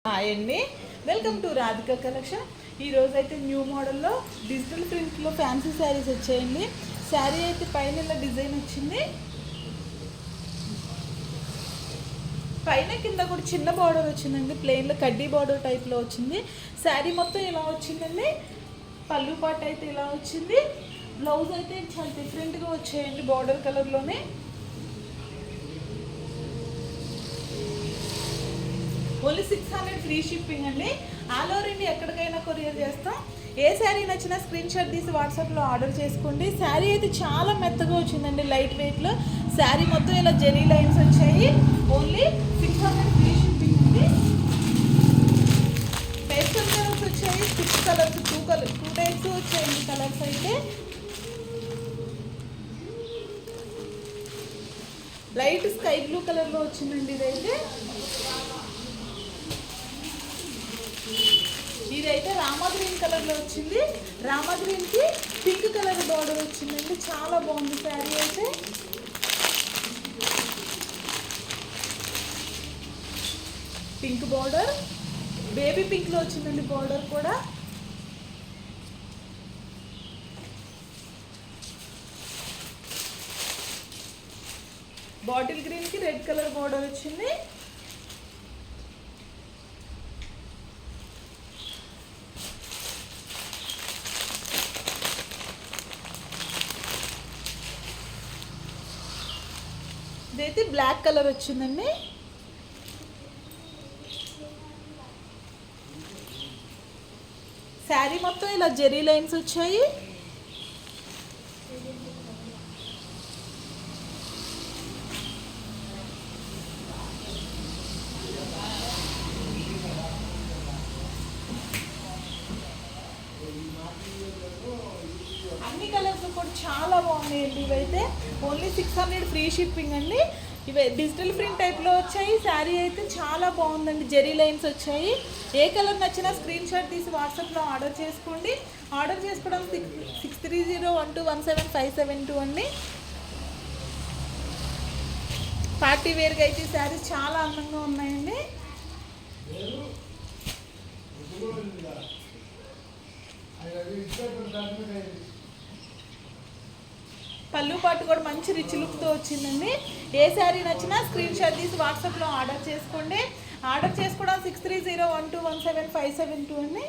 Hi అండి, welcome to Radhika collection. ఈరోజు అయితే న్యూ మోడల్లో డిజిటల్ ప్రింట్లో ఫ్యాన్సీ శారీస్ వచ్చాయండి. శారీ అయితే పైన ఇలా డిజైన్ వచ్చింది, పైన కింద కూడా చిన్న బార్డర్ వచ్చిందండి. ప్లెయిన్లో కడ్డీ బార్డర్ టైప్లో వచ్చింది. శారీ మొత్తం ఇలా వచ్చిందండి. పళ్ళు పాట అయితే ఇలా వచ్చింది. బ్లౌజ్ అయితే చాలా డిఫరెంట్గా వచ్చాయండి, బార్డర్ కలర్లోనే. ఓన్లీ 600 ఫ్రీ షిప్పింగ్ అండి. ఆల్ ఓవర్ ఇండియా ఎక్కడికైనా కొరియర్ చేస్తాం. ఏ శారీ నచ్చినా స్క్రీన్ షాట్ తీసి వాట్సాప్లో ఆర్డర్ చేసుకోండి. శారీ అయితే చాలా మెత్తగా వచ్చిందండి, లైట్ వెయిట్లో. శారీ మొత్తం ఇలా జెరీ లైన్స్ వచ్చాయి. ఓన్లీ 600 ఫ్రీ షిప్పింగ్ అండి. పేస్టల్ కలర్స్ వచ్చాయి, 6 కలర్స్, 2 టైప్స్ వచ్చాయండి కలర్స్ అయితే. లైట్ స్కై బ్లూ కలర్లో వచ్చిందండి ఇదైతే. ఇదైతే రామా గ్రీన్ కలర్లో వచ్చింది. రామా గ్రీన్కి పింక్ కలర్ బార్డర్ వచ్చిందండి, చాలా బాగుంది శారీ అయితే. పింక్ బార్డర్, బేబీ పింక్లో వచ్చిందండి బార్డర్ కూడా. బాటిల్ గ్రీన్కి రెడ్ కలర్ బార్డర్ వచ్చింది. ఇదైతే బ్లాక్ కలర్ వచ్చిందండి. శారీ మొత్తం ఇలా జెరీ లైన్స్ వచ్చాయి. అన్ని కలర్స్ కూడా చాలా బాగున్నాయండి ఇవైతే. ఓన్లీ 600 ఫ్రీ షిప్పింగ్ అండి. ఇవి డిజిటల్ ప్రింట్ టైప్లో వచ్చాయి. శారీ అయితే చాలా బాగుందండి, జెరీ లైన్స్ వచ్చాయి. ఏ కలర్ నచ్చినా స్క్రీన్ షాట్ తీసి వాట్సాప్లో ఆర్డర్ చేసుకోండి. ఆర్డర్ చేసుకోవడం 6301217572 అండి. పార్టీ వేర్గా అయితే శారీస్ చాలా అందంగా ఉన్నాయండి. పళ్ళు పాటు కూడా మంచి రిచ్ లుక్తో వచ్చిందండి. ఏ శారీ నచ్చినా స్క్రీన్ షాట్ తీసి వాట్సాప్లో ఆర్డర్ చేసుకోండి. ఆర్డర్ చేసుకోవడం 6301217572 అండి.